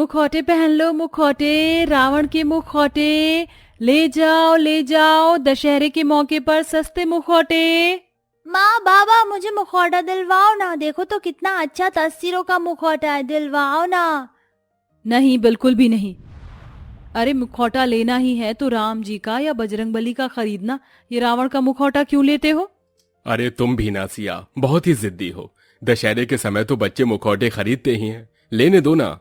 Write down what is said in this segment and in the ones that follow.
मुखौटे पहन लो मुखौटे, रावण के मुखौटे, ले जाओ दशहरे के मौके पर सस्ते मुखौटे। माँ बाबा मुझे मुखौटा दिलवाओ ना, देखो तो कितना अच्छा तस्वीरों का मुखौटा है, दिलवाओ ना। नहीं, बिल्कुल भी नहीं। अरे मुखौटा लेना ही है तो राम जी का या बजरंगबली का खरीदना, ये रावण का मुखौटा क्यों लेते हो? अरे तुम भी ना सिया, बहुत ही जिद्दी हो। दशहरे के समय तो बच्चे मुखौटे खरीदते ही हैं, लेने दो ना।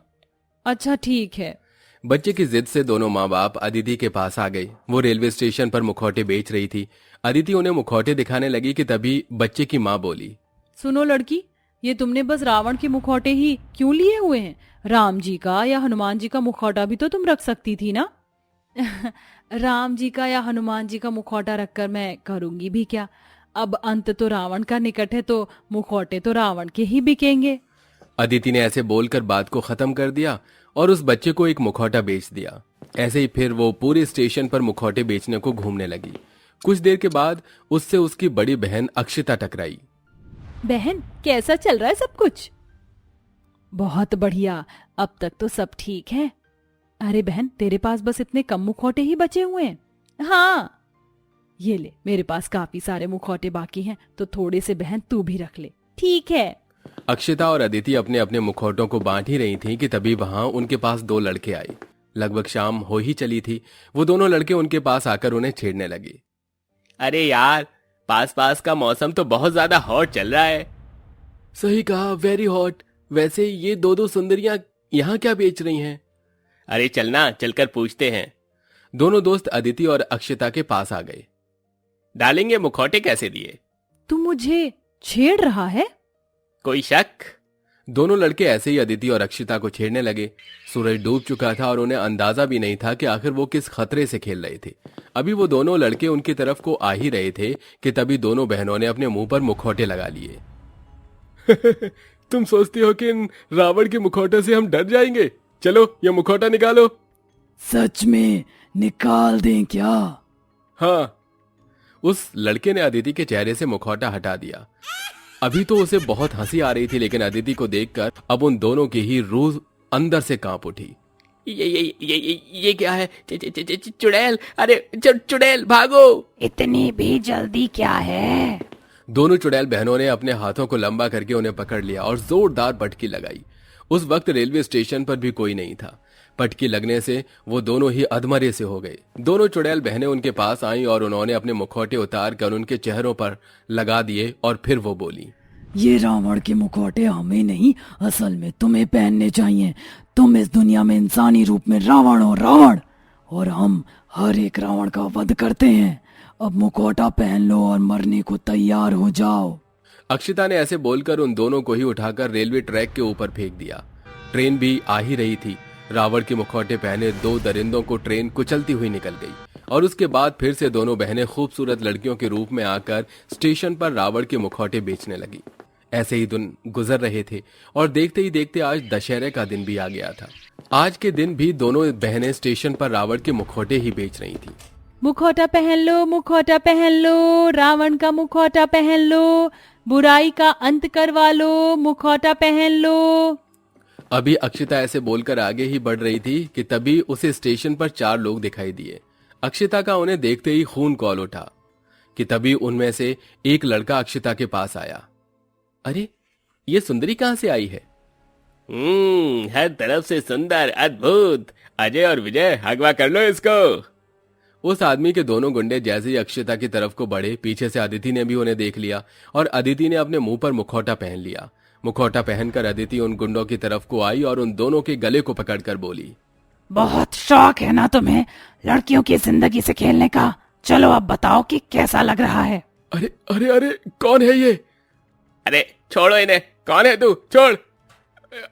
अच्छा ठीक है। बच्चे की जिद से दोनों माँ बाप अदिति के पास आ गए। वो रेलवे स्टेशन पर मुखौटे बेच रही थी। अदिति उन्हें मुखौटे दिखाने लगी कि तभी बच्चे की माँ बोली, सुनो लड़की, ये तुमने बस रावण के मुखौटे ही क्यों लिए हुए हैं? राम जी का या हनुमान जी का मुखौटा भी तो तुम रख सकती थी ना। राम जी का या हनुमान जी का मुखौटा रखकर मैं करूंगी भी क्या? अब अंत तो रावण का निकट है, तो मुखौटे तो रावण के ही बिकेंगे। अदिति ने ऐसे बोलकर बात को खत्म कर दिया और उस बच्चे को एक मुखौटा बेच दिया। ऐसे ही फिर वो पूरे स्टेशन पर मुखौटे बेचने को घूमने लगी। कुछ देर के बाद उससे उसकी बड़ी बहन अक्षिता टकराई। बहन, कैसा चल रहा है सब कुछ? बहुत बढ़िया, अब तक तो सब ठीक है। अरे बहन, तेरे पास बस इतने कम मुखौटे ही बचे हुए हैं? हाँ, ये ले, मेरे पास काफी सारे मुखौटे बाकी हैं, तो थोड़े से बहन तू भी रख ले। ठीक है। अक्षिता और अदिति अपने अपने मुखौटों को बांट ही रही थीं कि तभी वहां उनके पास दो लड़के आए। लगभग शाम हो ही चली थी। वो दोनों लड़के उनके पास आकर उन्हें छेड़ने लगे। अरे यार, पास का मौसम तो बहुत ज्यादा हॉट चल रहा है। सही कहा, वेरी हॉट। वैसे ये दो दो सुंदरियां यहाँ क्या बेच रही हैं? अरे चलना, चलकर पूछते हैं। दोनों दोस्त अदिति और अक्षिता के पास आ गए। डालेंगे मुखौटे कैसे दिए? तू मुझे छेड़ रहा है? कोई शक? दोनों लड़के ऐसे ही अदिति और अक्षिता को छेड़ने लगे। सूरज डूब चुका था और उन्हें अंदाजा भी नहीं था कि आखिर वो किस खतरे से खेल रहे थे। अभी वो दोनों लड़के उनकी तरफ को आ ही रहे थे कि तभी दोनों बहनों ने अपने मुंह पर मुखौटे लगा लिए। तुम सोचती हो कि इन रावण के मुखौटे से हम डर जाएंगे? चलो ये मुखौटा निकालो। सच में निकाल दें क्या? हाँ। उस लड़के ने अदिति के चेहरे से मुखौटा हटा दिया। अभी तो उसे बहुत हंसी आ रही थी, लेकिन अदिति को देखकर अब उन दोनों की ही रूह अंदर से कांप उठी। ये क्या है? चुड़ैल! अरे चुड़ैल, भागो! इतनी भी जल्दी क्या है? दोनों चुड़ैल बहनों ने अपने हाथों को लंबा करके उन्हें पकड़ लिया और जोरदार पटकी लगाई। उस वक्त रेलवे स्टेशन पर भी कोई नहीं था। पटकी लगने से वो दोनों ही अधमरे से हो गए। दोनों चुड़ैल बहनें उनके पास आईं और उन्होंने अपने मुखौटे उतार कर उनके चेहरों पर लगा दिए और फिर वो बोली, ये रावण के मुखौटे हमें नहीं, असल में तुम्हें पहनने चाहिए। तुम इस दुनिया में इंसानी रूप में रावण हो, रावण, और हम हर एक रावण का वध करते हैं। अब मुखौटा पहन लो और मरने को तैयार हो जाओ। अक्षिता ने ऐसे बोलकर उन दोनों को ही उठाकर रेलवे ट्रैक के ऊपर फेंक दिया। ट्रेन भी आ ही रही थी। रावण के मुखौटे पहने दो दरिंदों को ट्रेन कुचलती हुई निकल गई और उसके बाद फिर से दोनों बहनें खूबसूरत लड़कियों के रूप में आकर स्टेशन पर रावण के मुखौटे बेचने लगी। ऐसे ही दिन गुजर रहे थे और देखते ही देखते आज दशहरे का दिन भी आ गया था। आज के दिन भी दोनों बहनें स्टेशन पर रावण के मुखौटे ही बेच रही थी। मुखौटा पहन लो, मुखौटा पहन लो, रावण का मुखौटा पहन लो, बुराई का अंत करवा लो, मुखौटा पहन लो। अभी अक्षिता ऐसे बोलकर आगे ही बढ़ रही थी कि तभी उसे स्टेशन पर चार लोग दिखाई दिए। अक्षिता का उन्हें देखते ही खून खौल उठा कि तभी उनमें से एक लड़का अक्षिता के पास आया। अरे ये सुंदरी कहां से आई है? हर तरफ से सुंदर, अद्भुत। अजय और विजय, अगवा कर लो इसको। उस आदमी के दोनों गुंडे जैसे ही अक्षिता की तरफ को बढ़े, पीछे से अदिति ने भी उन्हें देख लिया और अदिति ने अपने मुंह पर मुखौटा पहन लिया। मुखौटा पहनकर अदिति उन गुंडों की तरफ को आई और उन दोनों के गले को पकड़कर बोली, बहुत शौक है ना तुम्हें लड़कियों की जिंदगी से खेलने का? चलो अब बताओ कि कैसा लग रहा है। अरे अरे अरे कौन है ये? अरे छोड़ो इन्हें, कौन है तू? छोड़।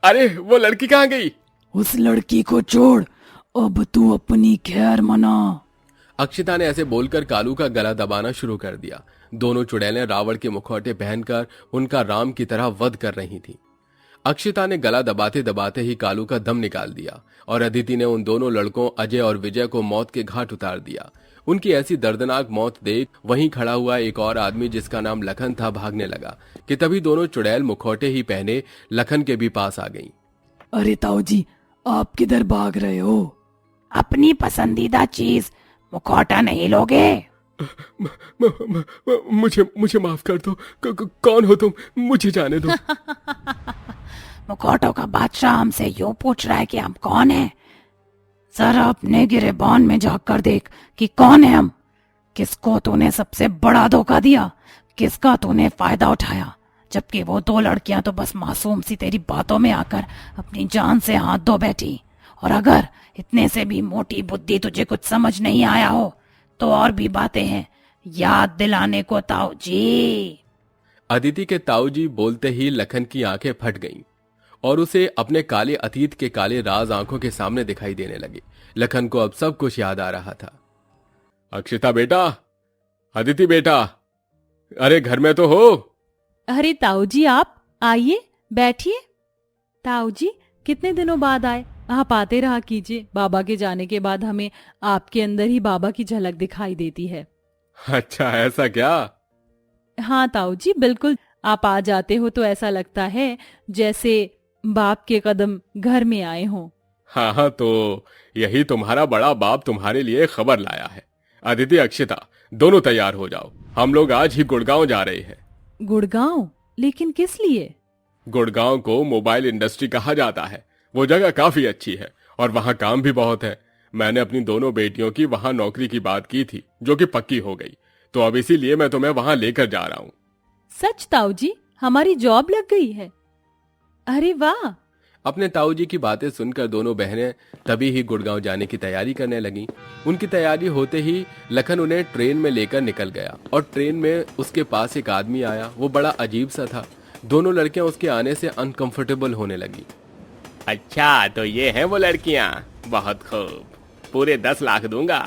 अरे वो लड़की कहाँ गई? उस लड़की को छोड़, अब तू अपनी खैर मना। अक्षिता ने ऐसे बोलकर कालू का गला दबाना शुरू कर दिया। दोनों चुड़ैलें रावण के मुखौटे पहनकर उनका राम की तरह वध कर रही थीं। अक्षिता ने गला दबाते दबाते ही कालू का दम निकाल दिया और अदिति ने उन दोनों लड़कों अजय और विजय को मौत के घाट उतार दिया। उनकी ऐसी दर्दनाक मौत देख वहीं खड़ा हुआ एक और आदमी जिसका नाम लखन था भागने लगा कि तभी दोनों चुड़ैल मुखौटे ही पहने लखन के भी पास आ गईं। अरे ताऊ जी, आप किधर भाग रहे हो? अपनी पसंदीदा चीज मुखौटा नहीं लोगे? मुझे मुझे माफ कर दो। कौन हो तुम? मुझे जाने दो। मुखौटों का बादशाह हमसे यूं पूछ रहा है कि हम कौन हैं? जरा अपने गिरेबान में जाकर देख कि कौन है हम। किसको तूने सबसे बड़ा धोखा दिया? किसका तूने फायदा उठाया? जबकि वो दो लड़कियां तो बस मासूम सी तेरी बातों में आकर अपनी जान से हाथ धो बैठी। और अगर इतने से भी मोटी बुद्धि तुझे कुछ समझ नहीं आया हो तो और भी बातें हैं, याद दिलाने को ताऊ जी। अदिति के ताऊ जी बोलते ही लखन की आंखें फट गईं और उसे अपने काले अतीत के काले राज आंखों के सामने दिखाई देने लगे। लखन को अब सब कुछ याद आ रहा था। अक्षिता बेटा, अदिति बेटा, अरे घर में तो हो? अरे ताऊ जी, आप आइए, बैठिए। ताऊ जी, कितने दिनों बाद आए? आप आते रहा कीजिए। बाबा के जाने के बाद हमें आपके अंदर ही बाबा की झलक दिखाई देती है। अच्छा, ऐसा क्या? हाँ ताऊ जी, बिल्कुल। आप आ जाते हो तो ऐसा लगता है जैसे बाप के कदम घर में आए हों। हाँ हाँ, तो यही तुम्हारा बड़ा बाप तुम्हारे लिए खबर लाया है। अदिति, अक्षिता, दोनों तैयार हो जाओ। हम लोग आज ही गुड़गांव जा रहे हैं। गुड़गांव? लेकिन किस लिए? गुड़गांव को मोबाइल इंडस्ट्री कहा जाता है। वो जगह काफी अच्छी है और वहाँ काम भी बहुत है। मैंने अपनी दोनों बेटियों की वहाँ नौकरी की बात की थी, जो कि पक्की हो गई। तो अब इसीलिए मैं तुम्हें वहाँ लेकर जा रहा हूँ। सच ताऊ जी? हमारी जॉब लग गई है? अरे वाह! अपने ताऊ जी की बातें सुनकर दोनों बहनें तभी ही गुड़गांव जाने की तैयारी करने लगीं। उनकी तैयारी होते ही लखन उन्हें ट्रेन में लेकर निकल गया और ट्रेन में उसके पास एक आदमी आया। वो बड़ा अजीब सा था। दोनों लड़कियां उसके आने से अनकंफर्टेबल होने लगी। अच्छा, तो ये हैं वो लड़कियां। बहुत खूब, पूरे 10 लाख दूंगा।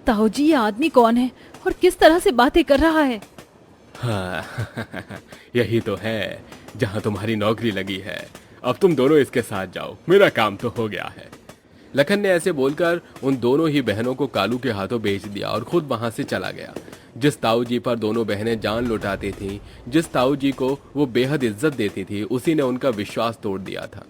ताऊ जी, ये आदमी कौन है और किस तरह से बातें कर रहा है? हाँ, यही तो है जहां तुम्हारी नौकरी लगी है। अब तुम दोनों इसके साथ जाओ, मेरा काम तो हो गया है। लखन ने ऐसे बोलकर उन दोनों ही बहनों को कालू के हाथों बेच दिया और खुद वहां से चला गया। जिस ताऊ जी पर दोनों बहनें जान लुटाती थीं, जिस ताऊ जी को वो बेहद इज्जत देती थी, उसी ने उनका विश्वास तोड़ दिया था।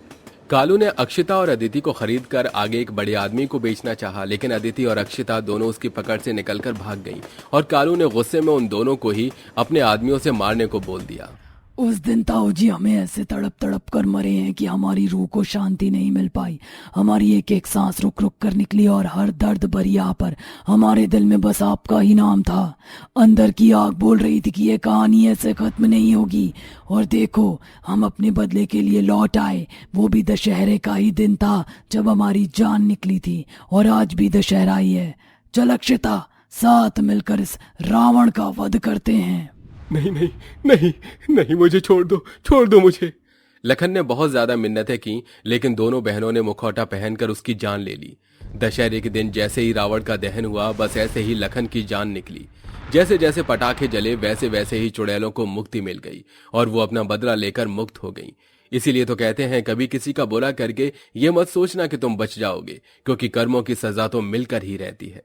कालू ने अक्षिता और अदिति को खरीद कर आगे एक बड़े आदमी को बेचना चाहा, लेकिन अदिति और अक्षिता दोनों उसकी पकड़ से निकलकर भाग गईं और कालू ने गुस्से में उन दोनों को ही अपने आदमियों से मारने को बोल दिया। उस दिन ताऊ जी हमें ऐसे तड़प तड़प कर मरे हैं कि हमारी रूह को शांति नहीं मिल पाई। हमारी एक एक सांस रुक रुक कर निकली और हर दर्द भरी आह पर हमारे दिल में बस आपका ही नाम था। अंदर की आग बोल रही थी कि ये कहानी ऐसे खत्म नहीं होगी। और देखो, हम अपने बदले के लिए लौट आए। वो भी दशहरे का ही दिन था जब हमारी जान निकली थी, और आज भी दशहरा ही है। चल अक्षिता, साथ मिलकर इस रावण का वध करते हैं। नहीं नहीं नहीं नहीं, मुझे छोड़ दो मुझे। लखन ने बहुत ज्यादा मिन्नतें की, लेकिन दोनों बहनों ने मुखौटा पहनकर उसकी जान ले ली। दशहरे के दिन जैसे ही रावण का दहन हुआ, बस ऐसे ही लखन की जान निकली। जैसे जैसे पटाखे जले, वैसे वैसे ही चुड़ैलों को मुक्ति मिल गई और वो अपना बदला लेकर मुक्त हो गई। इसीलिए तो कहते हैं, कभी किसी का बुरा करके ये मत सोचना कि तुम बच जाओगे, क्योंकि कर्मों की सजा तो मिलकर ही रहती है।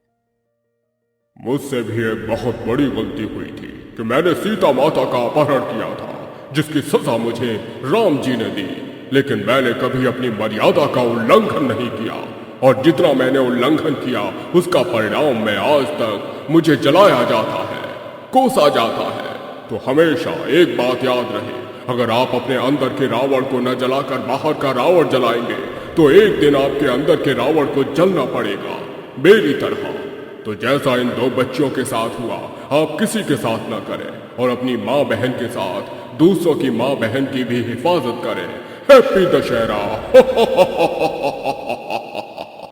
मुझसे भी एक बहुत बड़ी गलती हुई थी कि मैंने सीता माता का अपहरण किया था, जिसकी सजा मुझे राम जी ने दी। लेकिन मैंने कभी अपनी मर्यादा का उल्लंघन नहीं किया, और जितना मैंने उल्लंघन किया उसका परिणाम में आज तक मुझे जलाया जाता है, कोसा जाता है। तो हमेशा एक बात याद रहे, अगर आप अपने अंदर के रावण को न जलाकर बाहर का रावण जलाएंगे तो एक दिन आपके अंदर के रावण को जलना पड़ेगा, मेरी तरह। तो जैसा इन दो बच्चियों के साथ हुआ, आप किसी के साथ ना करें, और अपनी माँ बहन के साथ दूसरों की माँ बहन की भी हिफाजत करें। हैप्पी दशहरा।